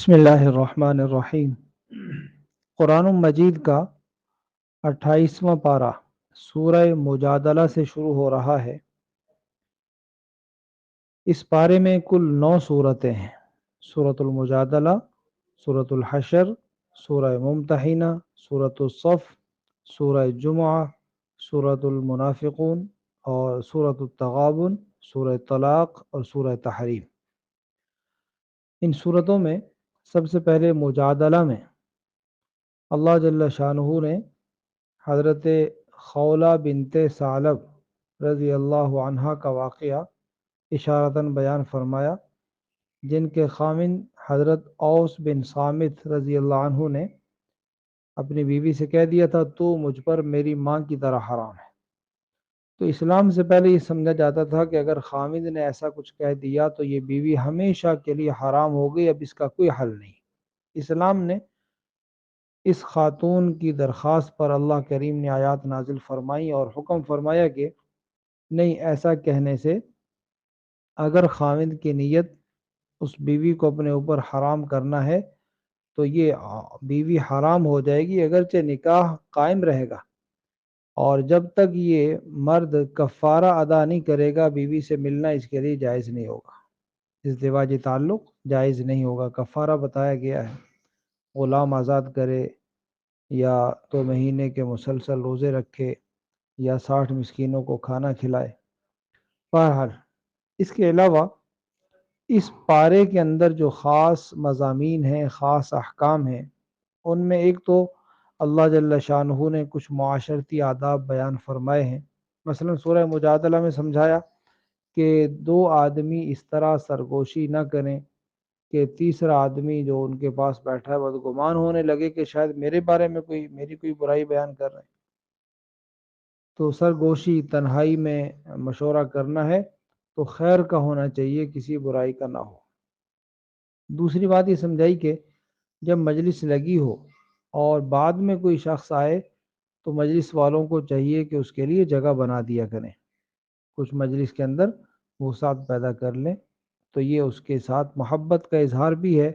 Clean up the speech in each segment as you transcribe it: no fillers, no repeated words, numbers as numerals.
بسم اللہ الرحمن الرحیم۔ قرآن مجید کا 28واں پارہ سورہ مجادلہ سے شروع ہو رہا ہے۔ اس پارے میں کل 9 صورتیں ہیں: سورۃ المجادلہ، سورۃ الحشر، سورہ ممتحنہ، سورۃ الصف، سورہ جمعہ، سورۃ المنافقون اور سورۃ التغابن، سورہ طلاق اور سورہ تحریم۔ ان صورتوں میں سب سے پہلے مجادلہ میں اللہ جل شانہ نے حضرت خولہ بنت ثعلب رضی اللہ عنہا کا واقعہ اشارتاً بیان فرمایا، جن کے خامند حضرت اوس بن صامت رضی اللہ عنہ نے اپنی بیوی سے کہہ دیا تھا تو مجھ پر میری ماں کی طرح حرام ہے۔ تو اسلام سے پہلے یہ سمجھا جاتا تھا کہ اگر خامند نے ایسا کچھ کہہ دیا تو یہ بیوی ہمیشہ کے لیے حرام ہو گئی، اب اس کا کوئی حل نہیں۔ اسلام نے اس خاتون کی درخواست پر اللہ کریم نے آیات نازل فرمائی اور حکم فرمایا کہ نہیں، ایسا کہنے سے اگر خاوند کی نیت اس بیوی کو اپنے اوپر حرام کرنا ہے تو یہ بیوی حرام ہو جائے گی، اگرچہ نکاح قائم رہے گا، اور جب تک یہ مرد کفارہ ادا نہیں کرے گا بیوی سے ملنا اس کے لیے جائز نہیں ہوگا، ازدواجی تعلق جائز نہیں ہوگا۔ کفارہ بتایا گیا ہے، غلام آزاد کرے یا 2 مہینے کے مسلسل روزے رکھے یا 60 مسکینوں کو کھانا کھلائے۔ بہرحال اس کے علاوہ اس پارے کے اندر جو خاص مضامین ہیں، خاص احکام ہیں، ان میں ایک تو اللہ جل شانہ نے کچھ معاشرتی آداب بیان فرمائے ہیں۔ مثلا سورہ مجادلہ میں سمجھایا کہ 2 آدمی اس طرح سرگوشی نہ کریں کہ تیسرا آدمی جو ان کے پاس بیٹھا ہے بدگمان ہونے لگے کہ شاید میرے بارے میں میری کوئی برائی بیان کر رہے ہیں۔ تو سرگوشی تنہائی میں مشورہ کرنا ہے تو خیر کا ہونا چاہیے، کسی برائی کا نہ ہو۔ دوسری بات یہ سمجھائی کہ جب مجلس لگی ہو اور بعد میں کوئی شخص آئے تو مجلس والوں کو چاہیے کہ اس کے لیے جگہ بنا دیا کریں، کچھ مجلس کے اندر وسعت پیدا کر لیں، تو یہ اس کے ساتھ محبت کا اظہار بھی ہے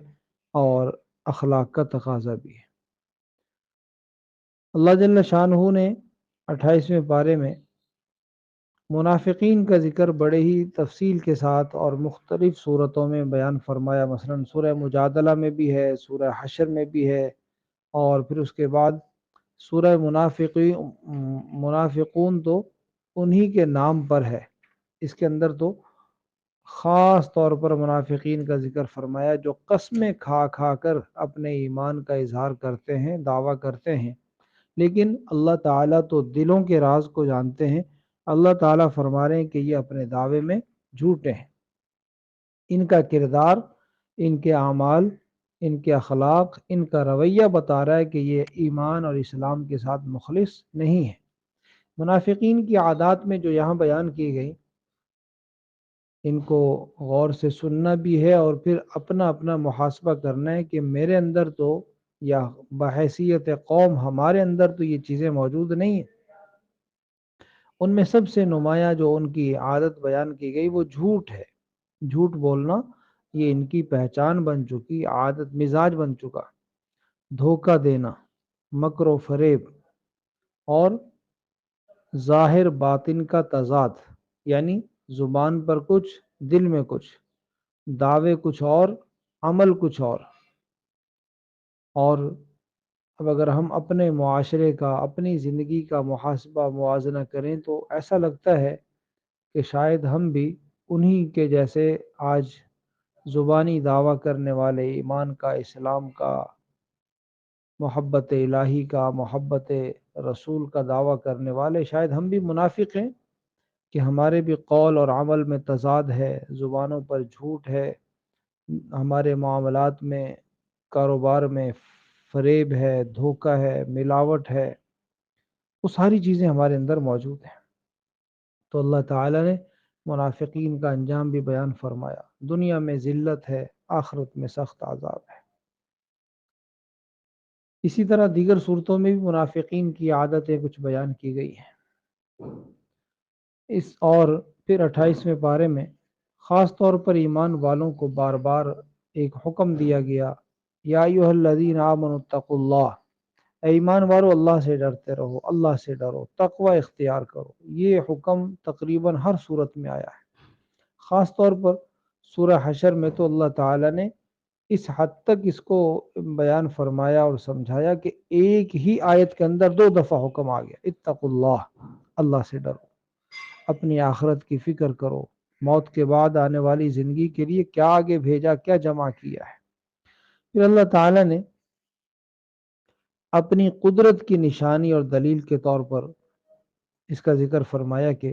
اور اخلاق کا تقاضا بھی ہے۔ اللہ جل شانہ نے 28ویں پارے میں منافقین کا ذکر بڑے ہی تفصیل کے ساتھ اور مختلف صورتوں میں بیان فرمایا۔ مثلا سورہ مجادلہ میں بھی ہے، سورہ حشر میں بھی ہے، اور پھر اس کے بعد سورہ منافقون تو انہی کے نام پر ہے، اس کے اندر تو خاص طور پر منافقین کا ذکر فرمایا جو قسمیں کھا کھا کر اپنے ایمان کا اظہار کرتے ہیں، دعویٰ کرتے ہیں، لیکن اللہ تعالیٰ تو دلوں کے راز کو جانتے ہیں۔ اللہ تعالیٰ فرما رہے ہیں کہ یہ اپنے دعوے میں جھوٹے ہیں، ان کا کردار، ان کے اعمال، ان کے اخلاق، ان کا رویہ بتا رہا ہے کہ یہ ایمان اور اسلام کے ساتھ مخلص نہیں ہے۔ منافقین کی عادات میں جو یہاں بیان کی گئی، ان کو غور سے سننا بھی ہے اور پھر اپنا اپنا محاسبہ کرنا ہے کہ میرے اندر تو یا بحیثیت قوم ہمارے اندر تو یہ چیزیں موجود نہیں ہیں۔ ان میں سب سے نمایاں جو ان کی عادت بیان کی گئی وہ جھوٹ ہے۔ جھوٹ بولنا یہ ان کی پہچان بن چکی، عادت، مزاج بن چکا۔ دھوکہ دینا، مکر و فریب اور ظاہر باطن کا تضاد، یعنی زبان پر کچھ، دل میں کچھ، دعوے کچھ اور، عمل کچھ اور اب اگر ہم اپنے معاشرے کا، اپنی زندگی کا محاسبہ موازنہ کریں تو ایسا لگتا ہے کہ شاید ہم بھی انہی کے جیسے آج زبانی دعویٰ کرنے والے، ایمان کا، اسلام کا، محبت الہی کا، محبت رسول کا دعویٰ کرنے والے، شاید ہم بھی منافق ہیں کہ ہمارے بھی قول اور عمل میں تضاد ہے، زبانوں پر جھوٹ ہے، ہمارے معاملات میں، کاروبار میں فریب ہے، دھوکہ ہے، ملاوٹ ہے، وہ ساری چیزیں ہمارے اندر موجود ہیں۔ تو اللہ تعالیٰ نے منافقین کا انجام بھی بیان فرمایا، دنیا میں ذلت ہے، آخرت میں سخت عذاب ہے۔ اسی طرح دیگر صورتوں میں بھی منافقین کی عادتیں کچھ بیان کی گئی ہیں۔ اور پھر 28ویں پارے میں خاص طور پر ایمان والوں کو بار بار ایک حکم دیا گیا یا ایھا الذین آمنوا اتقوا اللہ، اے ایمان والو اللہ سے ڈرتے رہو، اللہ سے ڈرو، تقوی اختیار کرو۔ یہ حکم تقریباً ہر صورت میں آیا ہے، خاص طور پر سورہ حشر میں تو اللہ تعالیٰ نے اس حد تک اس کو بیان فرمایا اور سمجھایا کہ ایک ہی آیت کے اندر 2 دفعہ حکم آ گیا، اتقوا اللہ، اللہ سے ڈرو، اپنی آخرت کی فکر کرو، موت کے بعد آنے والی زندگی کے لیے کیا آگے بھیجا، کیا جمع کیا ہے۔ پھر اللہ تعالیٰ نے اپنی قدرت کی نشانی اور دلیل کے طور پر اس کا ذکر فرمایا کہ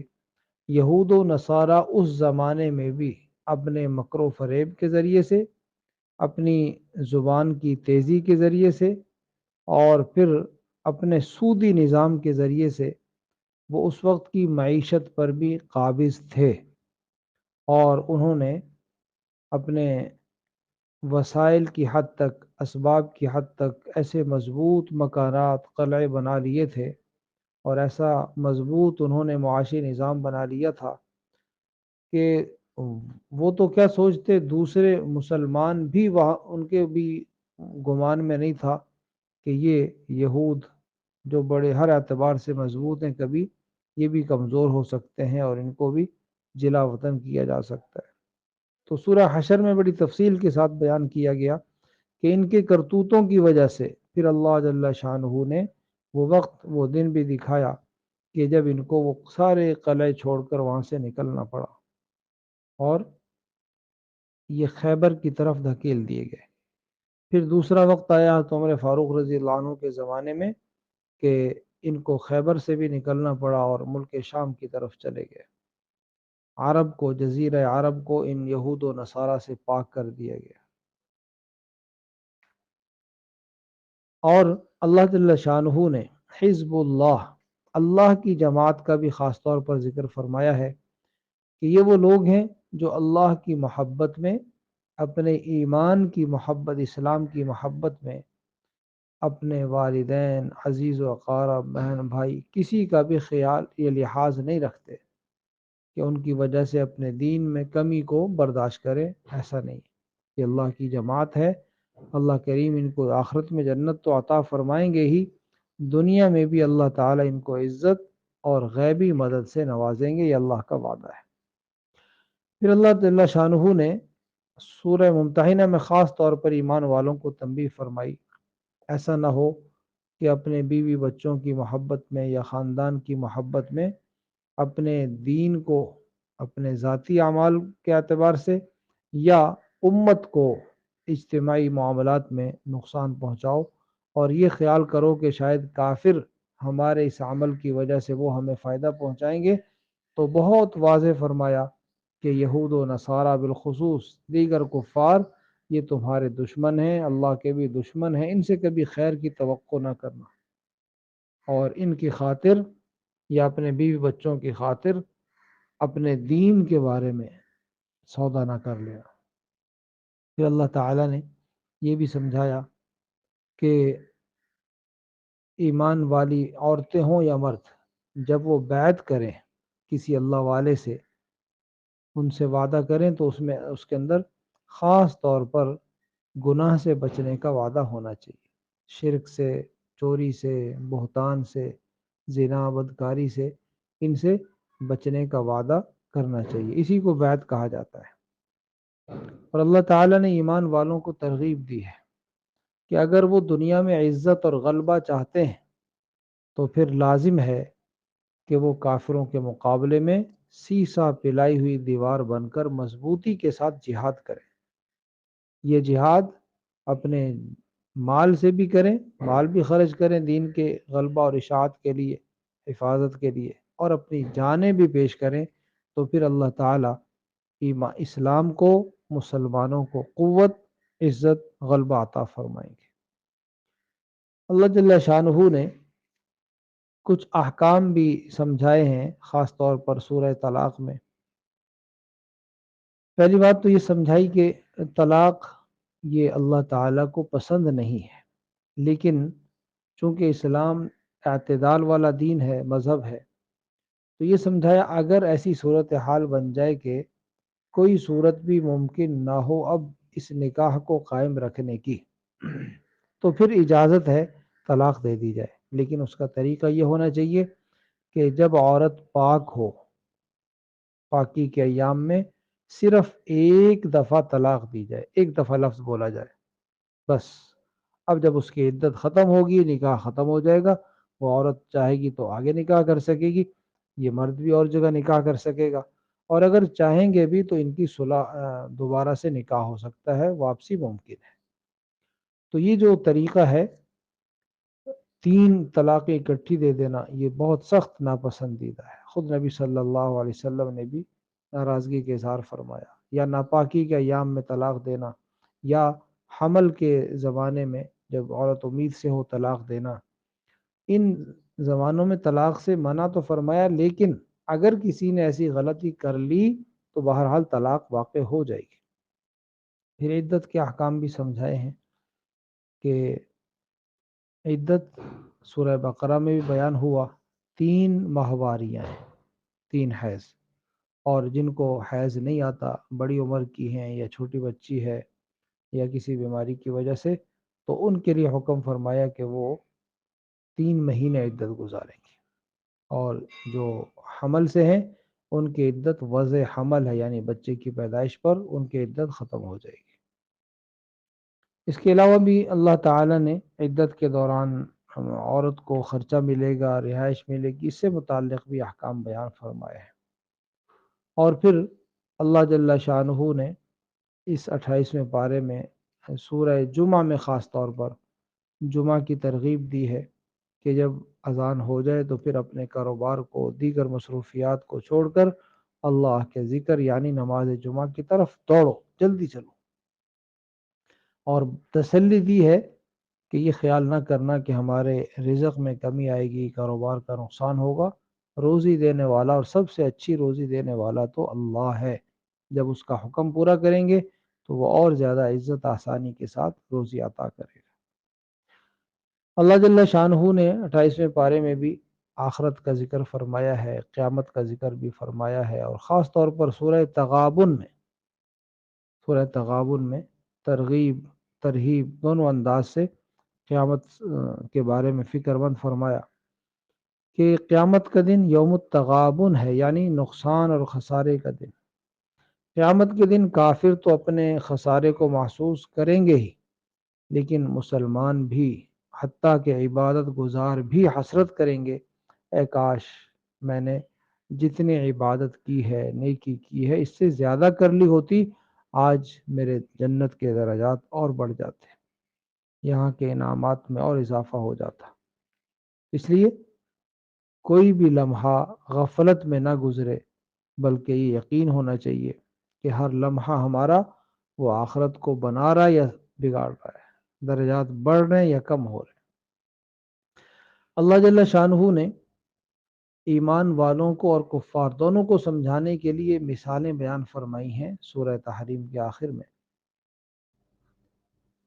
یہود و نصارہ اس زمانے میں بھی اپنے مکر و فریب کے ذریعے سے، اپنی زبان کی تیزی کے ذریعے سے، اور پھر اپنے سودی نظام کے ذریعے سے وہ اس وقت کی معیشت پر بھی قابض تھے، اور انہوں نے اپنے وسائل کی حد تک، اسباب کی حد تک ایسے مضبوط مکانات، قلعے بنا لیے تھے، اور ایسا مضبوط انہوں نے معاشی نظام بنا لیا تھا کہ وہ تو کیا سوچتے، دوسرے مسلمان بھی وہاں ان کے بھی گمان میں نہیں تھا کہ یہ یہود جو بڑے ہر اعتبار سے مضبوط ہیں، کبھی یہ بھی کمزور ہو سکتے ہیں اور ان کو بھی جلا وطن کیا جا سکتا ہے۔ تو سورہ حشر میں بڑی تفصیل کے ساتھ بیان کیا گیا کہ ان کے کرتوتوں کی وجہ سے پھر اللہ جل شانہ نے وہ وقت، وہ دن بھی دکھایا کہ جب ان کو وہ سارے قلعے چھوڑ کر وہاں سے نکلنا پڑا اور یہ خیبر کی طرف دھکیل دیے گئے۔ پھر دوسرا وقت آیا تو عمر فاروق رضی اللہ عنہ کے زمانے میں کہ ان کو خیبر سے بھی نکلنا پڑا اور ملک شام کی طرف چلے گئے۔ عرب کو، جزیرہ عرب کو ان یہود و نصارہ سے پاک کر دیا گیا۔ اور اللہ جل شانہ نے حزب اللہ، اللہ کی جماعت کا بھی خاص طور پر ذکر فرمایا ہے کہ یہ وہ لوگ ہیں جو اللہ کی محبت میں، اپنے ایمان کی محبت، اسلام کی محبت میں اپنے والدین، عزیز و اقارب، بہن بھائی، کسی کا بھی خیال یا لحاظ نہیں رکھتے کہ ان کی وجہ سے اپنے دین میں کمی کو برداشت کرے۔ ایسا نہیں، یہ اللہ کی جماعت ہے، اللہ کریم ان کو آخرت میں جنت تو عطا فرمائیں گے ہی، دنیا میں بھی اللہ تعالیٰ ان کو عزت اور غیبی مدد سے نوازیں گے، یہ اللہ کا وعدہ ہے۔ پھر اللہ تعالیٰ شانہ نے سورہ ممتحنہ میں خاص طور پر ایمان والوں کو تنبیہ فرمائی، ایسا نہ ہو کہ اپنے بیوی بچوں کی محبت میں یا خاندان کی محبت میں اپنے دین کو، اپنے ذاتی اعمال کے اعتبار سے یا امت کو اجتماعی معاملات میں نقصان پہنچاؤ، اور یہ خیال کرو کہ شاید کافر ہمارے اس عمل کی وجہ سے وہ ہمیں فائدہ پہنچائیں گے۔ تو بہت واضح فرمایا کہ یہود و نصارہ بالخصوص دیگر کفار یہ تمہارے دشمن ہیں، اللہ کے بھی دشمن ہیں، ان سے کبھی خیر کی توقع نہ کرنا، اور ان کی خاطر یا اپنے بیوی بچوں کی خاطر اپنے دین کے بارے میں سودا نہ کر لینا۔ پھر اللہ تعالیٰ نے یہ بھی سمجھایا کہ ایمان والی عورتیں ہوں یا مرد، جب وہ بیعت کریں کسی اللہ والے سے، ان سے وعدہ کریں تو اس کے اندر خاص طور پر گناہ سے بچنے کا وعدہ ہونا چاہیے، شرک سے، چوری سے، بہتان سے، زنا، بدکاری سے، ان سے بچنے کا وعدہ کرنا چاہیے، اسی کو بیعت کہا جاتا ہے۔ اور اللہ تعالیٰ نے ایمان والوں کو ترغیب دی ہے کہ اگر وہ دنیا میں عزت اور غلبہ چاہتے ہیں تو پھر لازم ہے کہ وہ کافروں کے مقابلے میں سیسا پلائی ہوئی دیوار بن کر مضبوطی کے ساتھ جہاد کریں۔ یہ جہاد اپنے مال سے بھی کریں، مال بھی خرچ کریں دین کے غلبہ اور اشاعت کے لیے، حفاظت کے لیے، اور اپنی جانیں بھی پیش کریں، تو پھر اللہ تعالیٰ اسلام کو، مسلمانوں کو قوت، عزت، غلبہ عطا فرمائیں گے۔ اللہ جل شانہ نے کچھ احکام بھی سمجھائے ہیں، خاص طور پر سورہ طلاق میں۔ پہلی بات تو یہ سمجھائی کہ طلاق یہ اللہ تعالیٰ کو پسند نہیں ہے، لیکن چونکہ اسلام اعتدال والا دین ہے، مذہب ہے، تو یہ سمجھایا اگر ایسی صورتحال بن جائے کہ کوئی صورت بھی ممکن نہ ہو اب اس نکاح کو قائم رکھنے کی، تو پھر اجازت ہے طلاق دے دی جائے، لیکن اس کا طریقہ یہ ہونا چاہیے کہ جب عورت پاک ہو، پاکی کے ایام میں صرف ایک دفعہ طلاق دی جائے، ایک دفعہ لفظ بولا جائے بس۔ اب جب اس کی عدت ختم ہوگی، نکاح ختم ہو جائے گا، وہ عورت چاہے گی تو آگے نکاح کر سکے گی، یہ مرد بھی اور جگہ نکاح کر سکے گا، اور اگر چاہیں گے بھی تو ان کی صلح دوبارہ سے نکاح ہو سکتا ہے، واپسی ممکن ہے۔ تو یہ جو طریقہ ہے 3 طلاقیں اکٹھی دے دینا، یہ بہت سخت ناپسندیدہ ہے۔ خود نبی صلی اللہ علیہ وسلم نے بھی ناراضگی کا اظہار فرمایا۔ یا ناپاکی کے ایام میں طلاق دینا، یا حمل کے زمانے میں جب عورت امید سے ہو طلاق دینا، ان زمانوں میں طلاق سے منع تو فرمایا، لیکن اگر کسی نے ایسی غلطی کر لی تو بہرحال طلاق واقع ہو جائے گی۔ پھر عدت کے احکام بھی سمجھائے ہیں کہ عدت سورہ بقرہ میں بھی بیان ہوا، 3 ماہواریاں ہیں، 3 حیض، اور جن کو حیض نہیں آتا، بڑی عمر کی ہیں یا چھوٹی بچی ہے یا کسی بیماری کی وجہ سے، تو ان کے لیے حکم فرمایا کہ وہ 3 مہینے عدت گزاریں گے، اور جو حمل سے ہیں ان کی عدت وضع حمل ہے، یعنی بچے کی پیدائش پر ان کی عدت ختم ہو جائے گی۔ اس کے علاوہ بھی اللہ تعالیٰ نے عدت کے دوران عورت کو خرچہ ملے گا، رہائش ملے گی، اس سے متعلق بھی احکام بیان فرمائے ہیں۔ اور پھر اللہ جل شانہ نے اس 28ویں پارے میں سورہ جمعہ میں خاص طور پر جمعہ کی ترغیب دی ہے کہ جب اذان ہو جائے تو پھر اپنے کاروبار کو، دیگر مصروفیات کو چھوڑ کر اللہ کے ذکر یعنی نماز جمعہ کی طرف دوڑو، جلدی چلو، اور تسلی دی ہے کہ یہ خیال نہ کرنا کہ ہمارے رزق میں کمی آئے گی، کاروبار کا نقصان ہوگا۔ روزی دینے والا اور سب سے اچھی روزی دینے والا تو اللہ ہے، جب اس کا حکم پورا کریں گے تو وہ اور زیادہ عزت آسانی کے ساتھ روزی عطا کرے گا۔ اللہ جل شانہ نے 28ویں پارے میں بھی آخرت کا ذکر فرمایا ہے، قیامت کا ذکر بھی فرمایا ہے، اور خاص طور پر سورہ تغابن میں ترغیب ترہیب دونوں انداز سے قیامت کے بارے میں فکر مند فرمایا کہ قیامت کا دن یوم التغابن ہے، یعنی نقصان اور خسارے کا دن۔ قیامت کے دن کافر تو اپنے خسارے کو محسوس کریں گے ہی، لیکن مسلمان بھی، حتیٰ کہ عبادت گزار بھی حسرت کریں گے، اے کاش میں نے جتنی عبادت کی ہے، نیکی کی ہے، اس سے زیادہ کر لی ہوتی، آج میرے جنت کے درجات اور بڑھ جاتے، یہاں کے انعامات میں اور اضافہ ہو جاتا۔ اس لیے کوئی بھی لمحہ غفلت میں نہ گزرے، بلکہ یہ یقین ہونا چاہیے کہ ہر لمحہ ہمارا وہ آخرت کو بنا رہا ہے یا بگاڑ رہا ہے، درجات بڑھ رہے ہیں یا کم ہو رہے ہیں۔ اللہ جل شانہ نے ایمان والوں کو اور کفار دونوں کو سمجھانے کے لیے مثالیں بیان فرمائی ہیں سورہ تحریم کے آخر میں،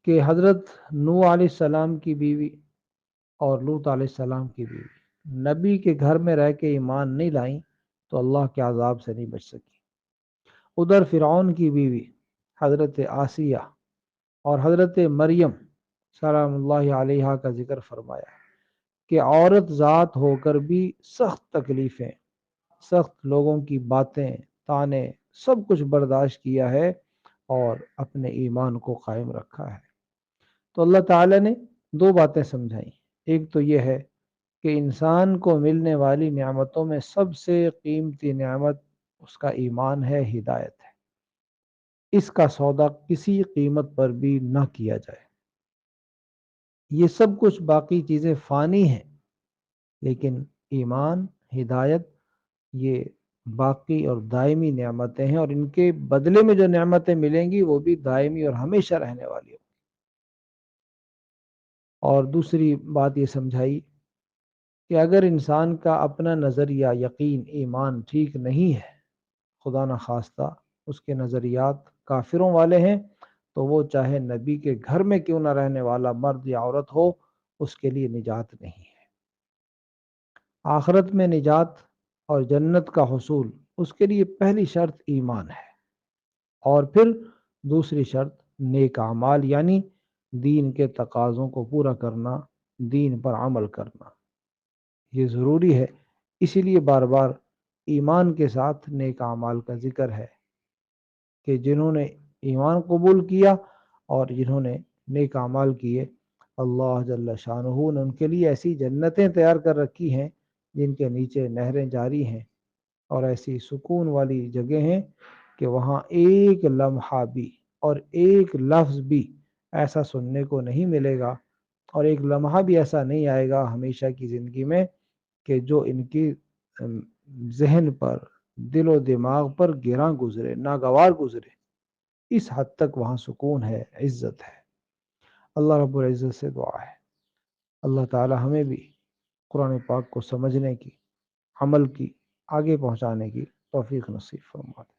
کہ حضرت نوح علیہ السلام کی بیوی اور لوط علیہ السلام کی بیوی نبی کے گھر میں رہ کے ایمان نہیں لائیں تو اللہ کے عذاب سے نہیں بچ سکی۔ ادھر فرعون کی بیوی حضرت آسیہ اور حضرت مریم سلام اللہ علیہا کا ذکر فرمایا کہ عورت ذات ہو کر بھی سخت تکلیفیں، سخت لوگوں کی باتیں، تانے، سب کچھ برداشت کیا ہے اور اپنے ایمان کو قائم رکھا ہے۔ تو اللہ تعالی نے 2 باتیں سمجھائیں، ایک تو یہ ہے کہ انسان کو ملنے والی نعمتوں میں سب سے قیمتی نعمت اس کا ایمان ہے، ہدایت ہے، اس کا سودا کسی قیمت پر بھی نہ کیا جائے۔ یہ سب کچھ باقی چیزیں فانی ہیں، لیکن ایمان، ہدایت، یہ باقی اور دائمی نعمتیں ہیں، اور ان کے بدلے میں جو نعمتیں ملیں گی وہ بھی دائمی اور ہمیشہ رہنے والی ہیں۔ اور دوسری بات یہ سمجھائی کہ اگر انسان کا اپنا نظریہ، یقین، ایمان ٹھیک نہیں ہے، خدا نخواستہ اس کے نظریات کافروں والے ہیں، تو وہ چاہے نبی کے گھر میں کیوں نہ رہنے والا مرد یا عورت ہو، اس کے لیے نجات نہیں ہے۔ آخرت میں نجات اور جنت کا حصول، اس کے لیے پہلی شرط ایمان ہے، اور پھر دوسری شرط نیک اعمال، یعنی دین کے تقاضوں کو پورا کرنا، دین پر عمل کرنا یہ ضروری ہے۔ اسی لیے بار بار ایمان کے ساتھ نیک اعمال کا ذکر ہے کہ جنہوں نے ایمان قبول کیا اور جنہوں نے نیک اعمال کیے، اللہ جل شانہ نے ان کے لیے ایسی جنتیں تیار کر رکھی ہیں جن کے نیچے نہریں جاری ہیں، اور ایسی سکون والی جگہ ہیں کہ وہاں ایک لمحہ بھی اور ایک لفظ بھی ایسا سننے کو نہیں ملے گا، اور ایک لمحہ بھی ایسا نہیں آئے گا ہمیشہ کی زندگی میں کہ جو ان کی ذہن پر، دل و دماغ پر گراں گزرے، ناگوار گزرے۔ اس حد تک وہاں سکون ہے، عزت ہے۔ اللہ رب العزت سے دعا ہے اللہ تعالی ہمیں بھی قرآن پاک کو سمجھنے کی، عمل کی، آگے پہنچانے کی توفیق نصیب فرمائے۔